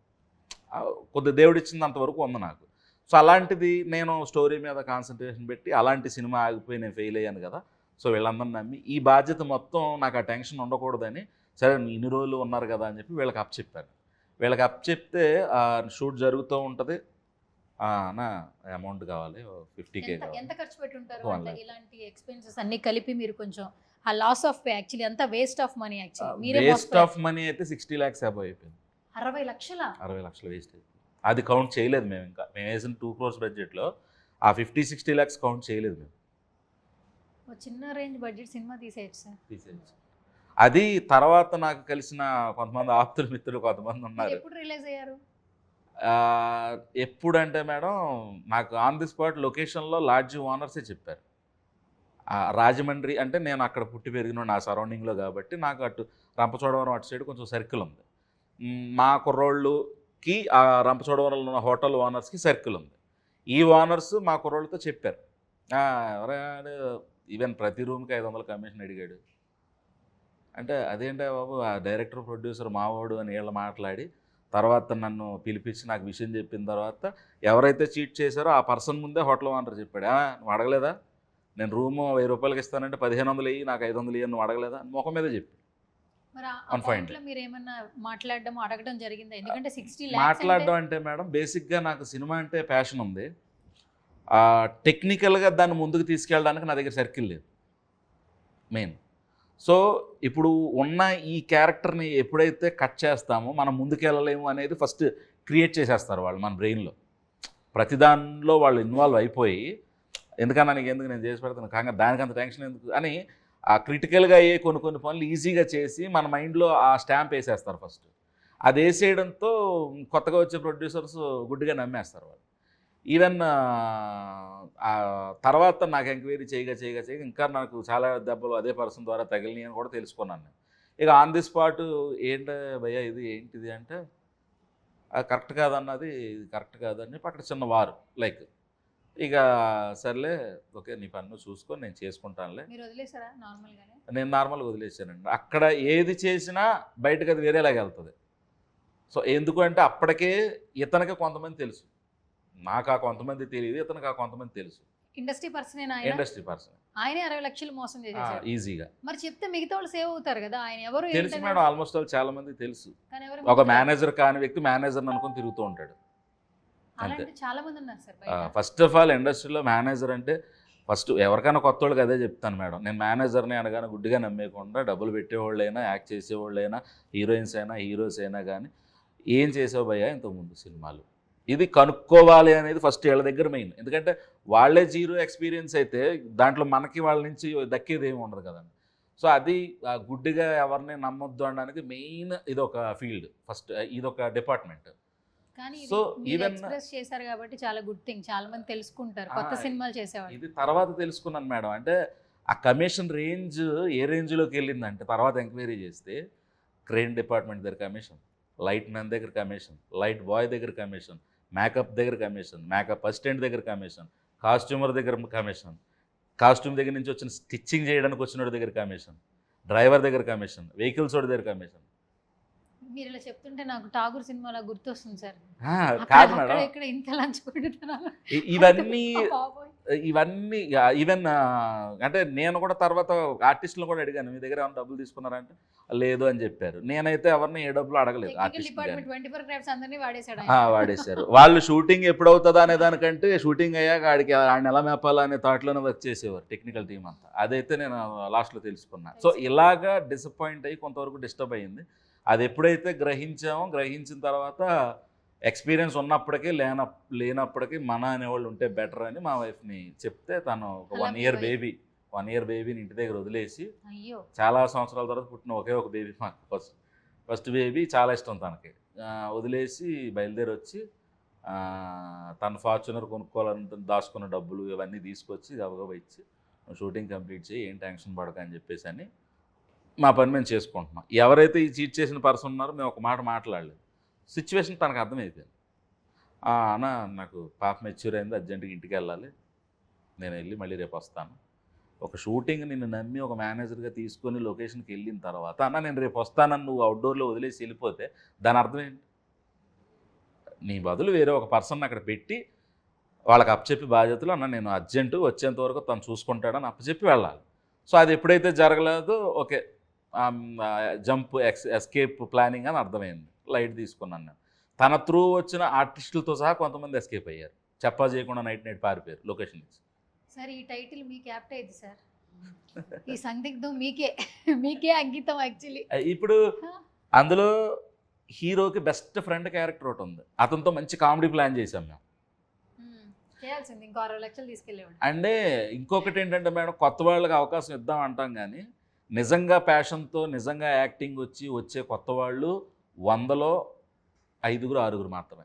కొద్ది దేవుడిచ్చింది అంతవరకు ఉంది నాకు. సో అలాంటిది నేను స్టోరీ మీద కాన్సన్ట్రేషన్ పెట్టి అలాంటి సినిమా ఆగిపోయి నేను ఫెయిల్ అయ్యాను కదా. సో వీళ్ళందరినీ నమ్మి ఈ బాధ్యత మొత్తం నాకు ఆ టెన్షన్ ఉండకూడదని, సరే ఇన్ని రోజులు ఉన్నారు కదా అని చెప్పి వీళ్ళకి అప్పచెప్పాను. వీళ్ళకి అప్పచెప్తే షూట్ జరుగుతూ ఉంటుంది. నా అమౌంట్ కావాలి 50K కావాలి. ఎంత ఖర్చు పెట్టుంటారు 1 అంటే lakh. ఇలాంటి ఎక్స్పెన్సెస్ అన్ని కలిపి మీరు కొంచెం ఆ లాస్ ఆఫ్ పే యాక్చువల్లీ అంతా వేస్ట్ ఆఫ్ మనీ యాక్చువల్లీ మీరే వేస్ట్ ఆఫ్ మనీ అయితే 60 lakhs అబౌవ్ అయిపోయింది. 60 లక్షల 60 లక్షలు వేస్ట్ అయిపోయింది. అది కౌంట్ చేయలేదు మేము. ఇంకా మేము వేసిన 2 crores బడ్జెట్లో ఆ 50-60 lakhs కౌంట్ చేయలేదు మేము. చిన్న రేంజ్ బడ్జెట్ సినిమా తీసేయచ్చు సార్. తీసేయచ్చు. అది తర్వాత నాకు కలిసిన కొంతమంది ఆప్తుల మిత్రులు కొంతమంది ఉన్నారు. ఎప్పుడు రిలీజ్ అయ్యారు? ఎప్పుడంటే మేడం, నాకు ఆన్ ది స్పాట్ లొకేషన్లో లాడ్జి ఓనర్సే చెప్పారు. రాజమండ్రి అంటే నేను అక్కడ పుట్టి పెరిగిన నా సరౌండింగ్లో కాబట్టి నాకు అటు రంపచోడవరం అటు సైడ్ కొంచెం సర్కిల్ ఉంది. మా కుర్రోళ్ళకి ఆ రంపచోడవరంలో ఉన్న హోటల్ ఓనర్స్కి సర్కిల్ ఉంది. ఈ ఓనర్స్ మా కుర్రోళ్ళతో చెప్పారు, ఎవరైనా ఈవెన్ ప్రతి రూమ్కి 500 కమిషన్ అడిగాడు అంటే, అదేంటే బాబు ఆ డైరెక్టర్ ప్రొడ్యూసర్ మావాడు అని వీళ్ళు మాట్లాడి తర్వాత నన్ను పిలిపించి నాకు విషయం చెప్పిన తర్వాత ఎవరైతే చీట్ చేశారో ఆ పర్సన్ ముందే హోటల్ ఓనర్ చెప్పాడు, నువ్వు అడగలేదా, నేను రూము 1000 రూపాయలకి ఇస్తానంటే 1500 ఇయ్యి, నాకు 500 ఇయ్యి, నువ్వు అడగలేదా అని ముఖం మీద చెప్పి. మరి ఆ పాయింట్లో మీరు ఏమన్నా మాట్లాడడం అడగడం జరిగిందా? ఎందుకంటే 60 lakhs మాట్లాడడం అంటే మేడం, బేసిక్గా నాకు సినిమా అంటే ప్యాషన్ ఉంది. టెక్నికల్గా దాన్ని ముందుకు తీసుకెళ్ళడానికి నా దగ్గర సర్కిల్ లేదు మెయిన్. సో ఇప్పుడు ఉన్న ఈ క్యారెక్టర్ని ఎప్పుడైతే కట్ చేస్తామో మనం ముందుకెళ్ళలేము అనేది ఫస్ట్ క్రియేట్ చేసేస్తారు వాళ్ళు మన బ్రెయిన్లో. ప్రతి దానిలో వాళ్ళు ఇన్వాల్వ్ అయిపోయి, ఎందుకన్నా నీకు ఎందుకు నేను చేసి పెడతాను కాగా దానికంత టెన్షన్ ఎందుకు అని ఆ క్రిటికల్గా అయ్యే కొన్ని పనులు ఈజీగా చేసి మన మైండ్లో ఆ స్టాంప్ వేసేస్తారు ఫస్ట్. అది వేసేయడంతో కొత్తగా వచ్చే ప్రొడ్యూసర్స్ గుడ్డిగా నమ్మేస్తారు వాళ్ళు. ఈవెన్ తర్వాత నాకు ఎంక్వైరీ చేయగా ఇంకా నాకు చాలా దెబ్బలు అదే పర్సన్ ద్వారా తగిలినాయి అని కూడా తెలుసుకున్నాను నేను. ఇక ఆన్ ది స్పాట్ ఏంటి భయ్యా ఇది ఏంటిది అంటే, అది కరెక్ట్ కాదన్నది, ఇది కరెక్ట్ కాదని అక్కడ చిన్న వారు లైక్, ఇక సర్లే ఓకే నీ పన్ను చూసుకొని నేను చేసుకుంటానులే. మీరు వదిలేసారా నార్మల్గానే? నేను నార్మల్గా వదిలేసానండి. అక్కడ ఏది చేసినా బయటకు అది వేరేలాగా వెళ్తుంది. సో ఎందుకంటే అప్పటికే ఇతనికి కొంతమంది తెలుసు, నాకు ఆ కొంతమంది తెలియదు, ఇతనికి ఆ కొంతమంది తెలుసు. ఇండస్ట్రీ పర్సన్ ఇండస్ట్రీ పర్సన్ ఆయనే 60 లక్షలు మోసం చేసేసారు ఈజీగా. మరి చెప్తే మిగతా వాళ్ళు సేవ్ అవుతారు కదా. ఆయన ఎవరు తెలుసు మేడం, ఆల్మోస్ట్ వాళ్ళు చాలా మంది తెలుసు. కానీ ఎవరు ఒక మేనేజర్ కాని వ్యక్తి మేనేజర్ అనుకుని తిరుగుతూ ఉంటాడు. అలాంటి చాలా మంది ఉన్నారు సార్ బయట. ఫస్ట్ ఆఫ్ ఆల్ ఇండస్ట్రీలో మేనేజర్ అంటే ఫస్ట్ ఎవరికైనా కొత్త వాళ్ళకి అదే చెప్తాను మేడం, నేను మేనేజర్ని అనగానే గుడ్డిగా నమ్మేయకుండా డబ్బులు పెట్టేవాళ్ళైనా, యాక్ట్ చేసేవాళ్ళైనా, హీరోయిన్స్ అయినా హీరోస్ అయినా కానీ ఏం చేసావు భయ్యా ఇంతకుముందు సినిమాలు, ఇది కనుక్కోవాలి అనేది ఫస్ట్ వీళ్ళ దగ్గర మెయిన్. ఎందుకంటే వాళ్ళే జీరో ఎక్స్పీరియన్స్ అయితే దాంట్లో మనకి వాళ్ళ నుంచి దక్కేది ఏమి ఉండదు కదండి. సో అది గుడ్డిగా ఎవరిని నమ్మొద్దు అనడానికి మెయిన్ ఇదొక ఫీల్డ్, ఫస్ట్ ఇదొక డిపార్ట్మెంట్. కానీ సో ఈవెన్ ఎక్స్ప్రెస్ చేశారు కాబట్టి చాలా గుడ్ థింగ్, చాలా మంది తెలుసుకుంటారు కొత్త సినిమాలు చేసేవాళ్ళు. ఇది తర్వాత తెలుసుకున్నాను మేడం. అంటే ఆ కమిషన్ రేంజ్ ఏ రేంజ్లోకి వెళ్ళిందంటే తర్వాత ఎంక్వైరీ చేస్తే క్రెయిన్ డిపార్ట్మెంట్ దగ్గర కమిషన్, లైట్ మ్యాన్ దగ్గర కమిషన్, లైట్ బాయ్ దగ్గర కమిషన్, మేకప్ దగ్గర కమిషన్, మేకప్ అసిస్టెంట్ దగ్గర కమిషన్, కాస్ట్యూమర్ దగ్గర కమిషన్, కాస్ట్యూమ్ దగ్గర నుంచి వచ్చిన స్టిచ్చింగ్ చేయడానికి వచ్చిన దగ్గర కమిషన్, డ్రైవర్ దగ్గర కమిషన్, వెహికల్స్ వాడి దగ్గర కమిషన్. మీరు ఇలా చెప్తుంటే నాకు ఠాగూర్ సినిమాలో గుర్తొస్తుంది సార్. కాదు మేడం, ఇక్కడ ఇంత లంచ్ కొడుతున్నాను. ఇవన్నీ ఈవెన్ అంటే నేను కూడా తర్వాత ఆర్టిస్టులు కూడా అడిగాను, మీ దగ్గర ఏమైనా డబ్బులు తీసుకున్నారంటే లేదు అని చెప్పారు. నేనైతే ఎవరిని ఏ డబ్బులు అడగలేదు. డిపార్ట్మెంట్ 24 క్రాఫ్ట్స్ అందరినీ వాడేశాడు. వాడేశారు వాళ్ళు. షూటింగ్ ఎప్పుడవుతుందా అనే దానికంటే షూటింగ్ అయ్యాక ఆయన ఎలా మేపాలనే థాట్లోనే వర్క్ చేసేవారు టెక్నికల్ టీం అంతా. అదైతే నేను లాస్ట్లో తెలుసుకున్నా. సో ఇలాగా డిసప్పాయింట్ అయ్యి కొంతవరకు డిస్టర్బ్ అయ్యింది. అది ఎప్పుడైతే గ్రహించిన తర్వాత ఎక్స్పీరియన్స్ ఉన్నప్పటికీ లేనప్పటికీ మన అనేవాళ్ళు ఉంటే బెటర్ అని మా వైఫ్ని చెప్తే తను ఒక 1 year బేబీని ఇంటి దగ్గర వదిలేసి, చాలా సంవత్సరాల తర్వాత పుట్టిన ఒకే ఒక బేబీ మాకు, ఫస్ట్ బేబీ చాలా ఇష్టం తనకి, వదిలేసి బయలుదేరి వచ్చి తను ఫార్చునర్ కొనుక్కోవాలంటే దాచుకున్న డబ్బులు ఇవన్నీ తీసుకొచ్చి గబగబా ఇచ్చి షూటింగ్ కంప్లీట్ చేయి, ఏం టెన్షన్ పడక అని చెప్పేసి అని మా పని మేము చేసుకుంటున్నాం. ఎవరైతే ఈ చీట్ చేసిన పర్సన్ ఉన్నారో మేము ఒక మాట మాట్లాడలేదు. సిచ్యువేషన్ తనకు అర్థమైపోయింది. అన్న నాకు పాప మెచ్యూర్ అయింది, అర్జెంటుగా ఇంటికి వెళ్ళాలి, నేను వెళ్ళి మళ్ళీ రేపు వస్తాను. ఒక షూటింగ్ నిన్ను నమ్మి ఒక మేనేజర్గా తీసుకొని లొకేషన్కి వెళ్ళిన తర్వాత అన్న నేను రేపు వస్తానని నువ్వు అవుట్డోర్లో వదిలేసి వెళ్ళిపోతే దాని అర్థం ఏంటి? నీ బదులు వేరే ఒక పర్సన్ అక్కడ పెట్టి వాళ్ళకి అప్పచెప్పి బాధ్యతలు, అన్న నేను అర్జెంటు వచ్చేంత వరకు తను చూసుకుంటాడని అప్పచెప్పి వెళ్ళాలి. సో అది ఎప్పుడైతే జరగలేదో ఓకే జంప్ ఎస్కేప్ ప్లానింగ్ అని అర్థమైంది. లైట్ తీసుకున్నాను నేను. తన త్రూ వచ్చిన ఆర్టిస్టులతో సహా కొంతమంది ఎస్కేప్ అయ్యారు, చెప్పా చేయకుండా నైట్ పారిపోయారు లొకేషన్ నుంచి. సార్ ఈ టైటిల్ మీకు యాప్ట్ అయింది సార్. ఈ సందిగ్ధం మీకే అంకితం యాక్చువల్లీ. ఇప్పుడు అందులో హీరోకి బెస్ట్ ఫ్రెండ్ క్యారెక్టర్ ఒకటి ఉంది, అతనితో మంచి కామెడీ ప్లాన్ చేసాం మేము. చేయాల్సింది ఇంకో 60 లక్షలు తీసుకెళ్ళేవాడు. అంటే ఇంకొకటి ఏంటంటే మేడం, కొత్త వాళ్ళకి అవకాశం ఇద్దాం అంటాం కానీ నిజంగా ప్యాషన్తో నిజంగా యాక్టింగ్ వచ్చే కొత్త వాళ్ళు 100లో 5-6 మాత్రమే.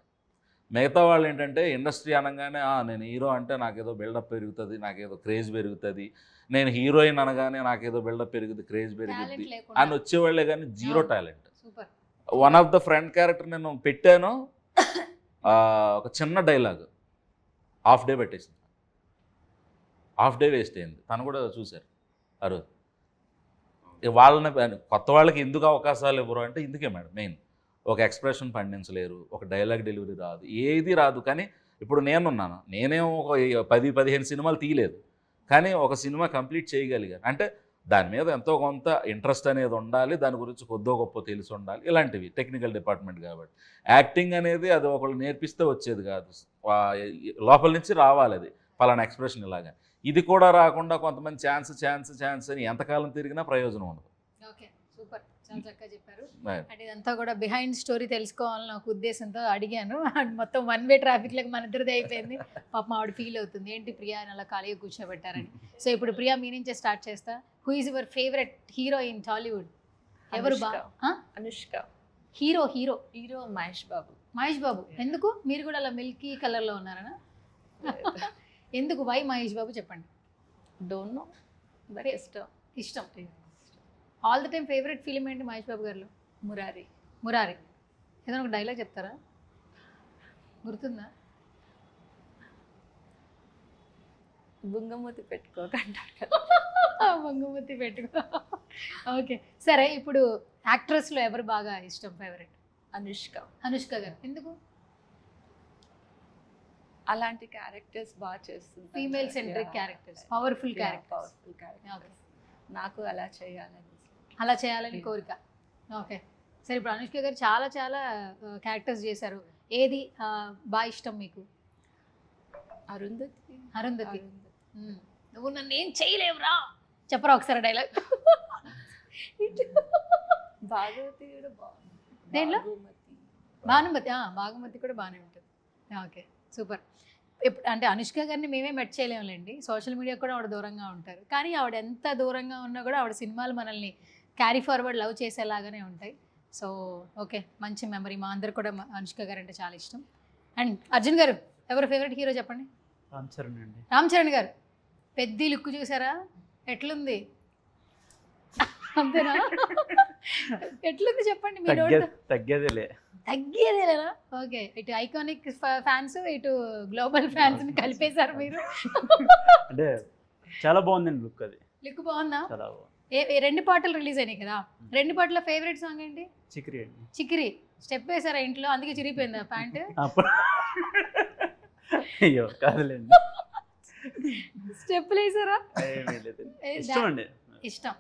మిగతా వాళ్ళు ఏంటంటే ఇండస్ట్రీ అనగానే నేను హీరో అంటే నాకేదో బిల్డప్ పెరుగుతుంది, నాకేదో క్రేజ్ పెరుగుతుంది, నేను హీరోయిన్ అనగానే నాకేదో బిల్డప్ పెరుగుతుంది, క్రేజ్ పెరుగుతుంది అని వచ్చేవాళ్ళే కానీ zero talent. One of the friend character నేను పెట్టాను, ఒక చిన్న డైలాగ్ హాఫ్ డే పెట్టేసింది, హాఫ్ డే వేస్ట్ అయింది. తను కూడా చూశారు ఆ రోజు. వాళ్ళని కొత్త వాళ్ళకి ఎందుకు అవకాశాలు ఇవ్వరు అంటే ఇందుకే మేడం మెయిన్. ఒక ఎక్స్ప్రెషన్ పండించలేరు, ఒక డైలాగ్ డెలివరీ రాదు, ఏది రాదు. కానీ ఇప్పుడు నేనున్నాను, నేనేం ఒక 10-15 సినిమాలు తీయలేదు, కానీ ఒక సినిమా కంప్లీట్ చేయగలిగాను అంటే దాని మీద ఎంతో కొంత ఇంట్రెస్ట్ అనేది ఉండాలి, దాని గురించి కొద్దో గొప్ప తెలిసి ఉండాలి. ఇలాంటివి టెక్నికల్ డిపార్ట్మెంట్ కాబట్టి. యాక్టింగ్ అనేది అది ఒకళ్ళు నేర్పిస్తే వచ్చేది కాదు, లోపల నుంచి రావాలి. అది పలానా ఎక్స్ప్రెషన్ ఇలాగా. ఇది కూడా రాకుండా కొంతమంది ఛాన్స్ అని ఎంతకాలం తిరిగినా ప్రయోజనం ఉండదు. ఓకే, సూపర్, చాలా చక్కగా చెప్పారు. అంటే ఇదంతా కూడా బిహైండ్ స్టోరీ తెలుసుకోవాలని ఒక ఉద్దేశంతో అడిగాను. అండ్ మొత్తం 1 way ట్రాఫిక్లకు మన ఇద్దరిది అయిపోయింది. పాపం ఆవిడ ఫీల్ అవుతుంది, ఏంటి ప్రియా అని అలా ఖాళీగా కూర్చోబెట్టారని. సో ఇప్పుడు ప్రియా మీ నుంచే స్టార్ట్ చేస్తా. Who is your favourite hero in Tollywood? ఎవరు? అనుష్క. హీరో మహేష్ బాబు. ఎందుకు? మీరు కూడా అలా మిల్కీ కలర్లో ఉన్నారనా? ఎందుకు? వై మహేష్ బాబు చెప్పండి. డోంట్ నో, బట్ ఇష్టం. All the time favourite film ఏంటి మహేష్ బాబు గారిలో? మురారి. ఏదైనా ఒక డైలాగ్ చెప్తారా, గుర్తుందా? బుంగమూతి పెట్టుకోకంటారు. బొంగమూతి పెట్టుకో. ఓకే సరే, ఇప్పుడు యాక్ట్రెస్లో ఎవరు బాగా ఇష్టం ఫేవరెట్? అనుష్క గారు. ఎందుకు? అలాంటి క్యారెక్టర్స్ బాగా చేస్తుంది. Female centric characters, powerful characters. నాకు అలా చేయాలని కోరిక. ఓకే సరే, ఇప్పుడు అనుష్క గారు చాలా క్యారెక్టర్స్ చేశారు. ఏది బాగా ఇష్టం మీకు? అరుంధతి. నువ్వు నన్ను ఏం చేయలేవురా చెప్పరా ఒకసారి డైలాగ్. దేంట్లో? భానుమతి కూడా బాగానే ఉంటుంది. Okay super. ఇప్పుడు అంటే అనుష్క గారిని మేమే మెట్ చేయలేములేండి, సోషల్ మీడియా కూడా ఆవిడ దూరంగా ఉంటారు. కానీ ఆవిడ ఎంత దూరంగా ఉన్నా కూడా ఆవిడ సినిమాలు మనల్ని క్యారీ ఫార్వర్డ్ లవ్ చేసేలాగానే ఉంటాయి. సో ఓకే, మంచి మెమరీ. మా అందరు కూడా అనుష్క గారు అంటే చాలా ఇష్టం. అండ్ అర్జున్ గారు, ఎవరు ఫేవరెట్ హీరో చెప్పండి? రామ్ చరణ్ గారు. పెద్ద లుక్ చూసారా, ఎట్లుంది? అంతేనా? ఎట్లుంది చెప్పండి. మీరు తగ్గేదేలేనా? ఓకే, ఇటు ఐకానిక్ ఫ్యాన్స్, ఇటు గ్లోబల్ ఫ్యాన్స్ ని కలిపేశారు మీరు. అంటే చాలా బాగుందండి లుక్. అది లుక్ బాగుందా? రెండు పాటలు రిలీజ్ అయినాయి కదా, రెండు పాటల ఫేవరెట్ సాంగ్ ఏంటి? చిక్రీ అండి. చిక్కిరి. స్టెప్ వేసారా ఇంట్లో, అందుకే చిరిగిపోయిందా ప్యాంట్? అప్పుడు అయ్యో కాదులేండి. స్టెప్పులు వేసారా? ఏమీ లేదండి. ఇష్టం అండి. ఇష్టం.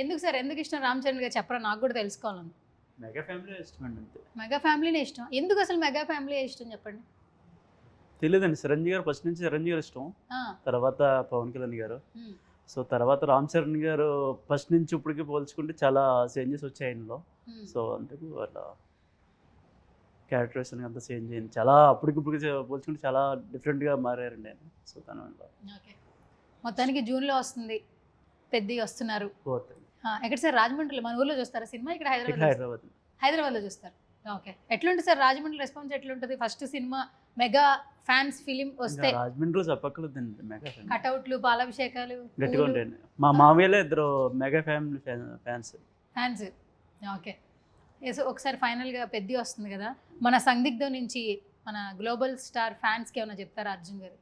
ఎందుకు సార్, ఎందుకు ఇష్టం? రామ్ చరణ్ గారు చెప్పరా, నాకు కూడా తెలుసుకోవాలని. మెగా ఫ్యామిలీ ఇష్టం అండి అంతే. మెగా ఫ్యామిలీనే ఇష్టం. ఎందుకు అసలు మెగా ఫ్యామిలీ ఇష్టం చెప్పండి? తెలియదండి, చిరంజీవి గారు ఫస్ట్ నుంచి చిరంజీవి గారు ఇష్టం, ఆ, తర్వాత పవన్ కళ్యాణ్ గారు, ఉమ్, సో తర్వాత రామ్ చరణ్ గారు ఫస్ట్ నుంచి ఇప్పటికి పోల్చుకుంటే చాలా చేంజెస్ వచ్చాయి ఆయనలో. ఉమ్. సో అందుకు అట్లా క్యారెక్టరేషన్ అంతా చేంజ్ అయింది, చాలా అప్పటికిప్పుడు పోల్చుకుంటే చాలా డిఫరెంట్గా మారారండి ఆయన. సో తన వల్ల ఓకే. మొత్తానికి జూన్లో వస్తుంది, పెద్దగా వస్తున్నారు. పోతుంది. ఎక్కడ సార్? రాజమండ్రిలో మన ఊర్లో చూస్తారా సినిమా? ఇక్కడ ఇక్కడ హైదరాబాద్ హైదరాబాద్. హైదరాబాద్లో చూస్తారు. ఓకే. ఎట్లుంటుంది సార్ రాజమండ్రి రెస్పాన్స్? ఎట్లుంటుంది first cinema mega fans film వస్తే? రాజమండ్రిలో చెప్పక్కర్లేదండి, మెగా ఫ్యామిలీ కటౌట్లు, పాలాభిషేకాలు, గట్టిగా ఉంటాయండి. మా మామయ్యలో ఇద్దరు mega family fans. Fans. Okay. So ఒకసారి ఫైనల్గా పెద్ద వస్తుంది కదా, మన సందిగ్ధం నుంచి మన గ్లోబల్ స్టార్ ఫ్యాన్స్కి ఏమైనా చెప్తారా అర్జున్ గారు?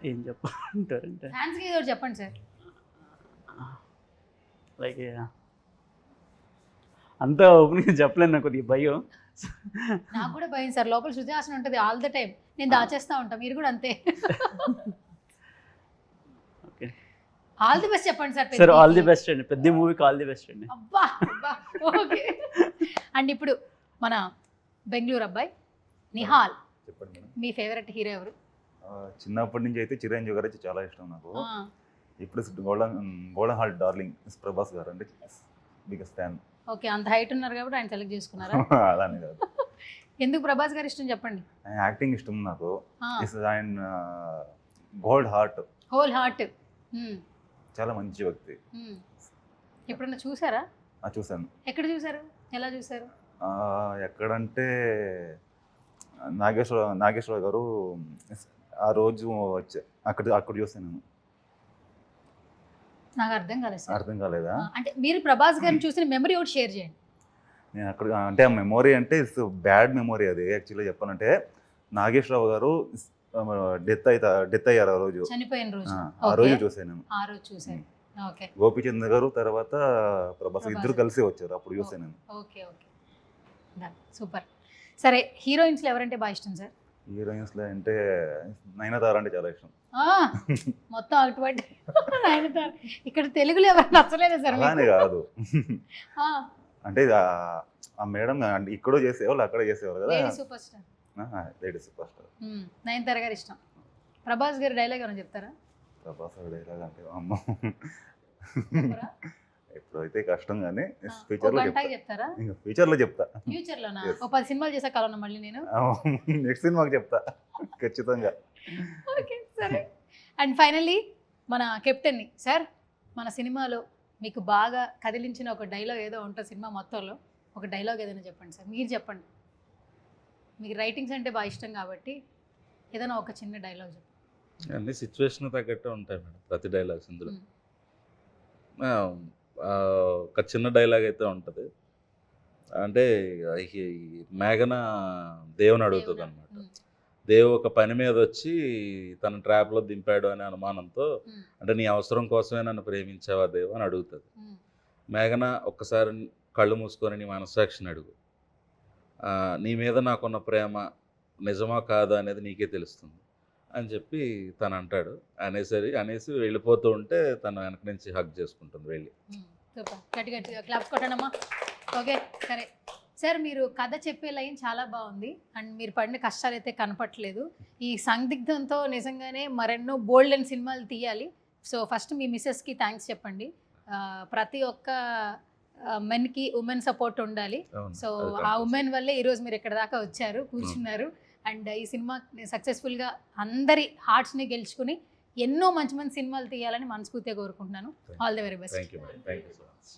ఏం చెప్పంటారంటే ఫ్యాన్స్కి ఏదో చెప్పండి సార్. లైక్ అంతా ఓపెన్గా చెప్పలేను, నాకు కొద్దిగా భయం. నాకు కూడా భయం సార్, లోపల శృతిహాసన ఉంటుంది ఆల్ ద టైం, నేను దాచేస్తా ఉంటా, మీరు కూడా అంతే. ఓకే ఆల్ ది బెస్ట్ చెప్పండి sir. Sir all the best అండి, పెద్ద మూవీకి ఆల్ ది బెస్ట్ అండి. అబ్బా అబ్బా. ఓకే. అండ్ ఇప్పుడు మన బెంగళూరు అబ్బాయి నిహాల్, చెప్పండి మేడం. మీ ఫేవరెట్ హీరో ఎవరు? చిన్నప్పటి నుంచి అయితే చిరంజీవి గారు అయితే చాలా ఇష్టం నాకు. ఆ, ఇప్పుడు గోల్డెన్ హార్ట్ డార్లింగ్ ప్రభాస్ గారు అంటే బిగ్గెస్ట్ ఫ్యాన్. ఓకే. అంత హైట్ ఉన్నారు కాబట్టి ఆయన సెలెక్ట్ చేసుకున్నారా? అలానే కాదు, ఎందుకు ప్రభాస్ గారు ఇష్టం చెప్పండి. ఆయన యాక్టింగ్ ఇష్టం నాకు. ఆయన గోల్డ్ హార్ట్, హోల్ హార్ట్. చాలా మంచి వ్యక్తి. ఎప్పుడన్నా చూసారా? చూశాను. ఎక్కడ చూసారు, ఎలా చూసారు? ఎక్కడంటే నాగేశ్వర గారు ఆ రోజు వచ్చే అక్కడ చూసాను నేను. నాకు అర్థం కాలేదు సార్. అర్థం కాలేదా? అంటే మీరు ప్రభాస్ గారిని చూసిన మెమరీ ఒకటి షేర్ చేయండి. నేను అక్కడ అంటే ఆ మెమొరీ అంటే ఇట్స్ బ్యాడ్ మెమొరీ అది. యాక్చువల్గా చెప్పాలంటే నాగేశ్వరరావు గారు డెత్ అయ్యారు ఆ రోజు, చనిపోయిన రోజు. ఆ రోజు చూసాను నేను. ఆ రోజు చూసారు. ఓకే. గోపీచంద్ గారు తర్వాత ప్రభాస్ ఇద్దరు కలిసి వచ్చారు, అప్పుడు చూసాను నేను. Okay okay. సూపర్. సరే, హీరోయిన్స్లో ఎవరంటే బాగా ఇష్టం సార్? హీరోయిన్స్ లో అంటే నయనతార అంటే చాలా ఇష్టం. మొత్తం అటువంటి నయనతార. ఇక్కడ తెలుగులో ఎవరు నచ్చలేదు సార్? అలానే కాదు, అంటే ఆ మేడం ఇక్కడ చేసేవాళ్ళు అక్కడ చేసేవాళ్ళు కదా. Lady super star. Lady super star Nayanthara గారు ఇష్టం. ప్రభాస్ గారి డైలాగ్ ఏమైనా చెప్తారా? ప్రభాస్ డైలాగ్ అంటే అమ్మ ఎప్పుడైతే కష్టం కానీ ఫ్యూచర్ లో చెప్తారా? ఇంకా ఫ్యూచర్ లో చెప్తా. ఫ్యూచర్ లోనా? ఓ 10 సినిమాలు చేసా కలవనా మళ్ళీ నేను? నెక్స్ట్ సినిమాకి చెప్తా ఖచ్చితంగా. ఓకే సరే. అండ్ ఫైనల్లీ మన కెప్టెన్ని సార్, మన సినిమాలో మీకు బాగా కదిలించిన ఒక డైలాగ్ ఏదో ఉంటుంది సినిమా మొత్తంలో, ఒక డైలాగ్ ఏదైనా చెప్పండి సార్. మీరు చెప్పండి, మీకు రైటింగ్స్ అంటే బాగా ఇష్టం కాబట్టి ఏదైనా ఒక చిన్న డైలాగ్ చెప్పండి. అన్ని సిచ్యువేషన్ తగ్గట్టే ఉంటాయి మేడం ప్రతి డైలాగ్స్ ఇందులో. ఒక చిన్న డైలాగ్ అయితే ఉంటుంది, అంటే మేఘన దేవుని అడుగుతుంది అనమాట. దేవు ఒక పని మీద వచ్చి తన ట్రాప్లో దింపాడు అనే అనుమానంతో, అంటే నీ అవసరం కోసమే నన్ను ప్రేమించావా దేవు అని అడుగుతుంది. మేఘన ఒక్కసారి కళ్ళు మూసుకొని నీ మనస్సాక్షిని అడుగు, నీ మీద నాకున్న ప్రేమ నిజమా కాదా అనేది నీకే తెలుస్తుంది అని చెప్పి తను అంటాడు. అనేసి వెళ్ళిపోతూ ఉంటే తను వెనక నుంచి హగ్ చేసుకుంటుంది వెళ్ళి. సూపర్, గట్టి గట్టిగా క్లాప్స్ కొట్టండమ్మా. ఓకే సరే సార్, మీరు కథ చెప్పే లైన్ చాలా బాగుంది అండ్ మీరు పడిన కష్టాలు అయితే కనపట్లేదు. ఈ సందిగ్ధంతో నిజంగానే మరెన్నో బోల్డ్ అండ్ సినిమాలు తీయాలి. సో ఫస్ట్ మీ మిస్సెస్కి థ్యాంక్స్ చెప్పండి. ప్రతి ఒక్క మెన్కి ఉమెన్ సపోర్ట్ ఉండాలి. సో ఆ ఉమెన్ వల్లే ఈరోజు మీరు ఇక్కడ దాకా వచ్చారు, కూర్చున్నారు. అండ్ ఈ సినిమా సక్సెస్ఫుల్గా అందరి హార్ట్స్ని గెలుచుకుని ఎన్నో మంచి మంచి సినిమాలు తీయాలని మనస్ఫూర్తిగా కోరుకుంటున్నాను. All the very best. Thank you madam. Thank you so much.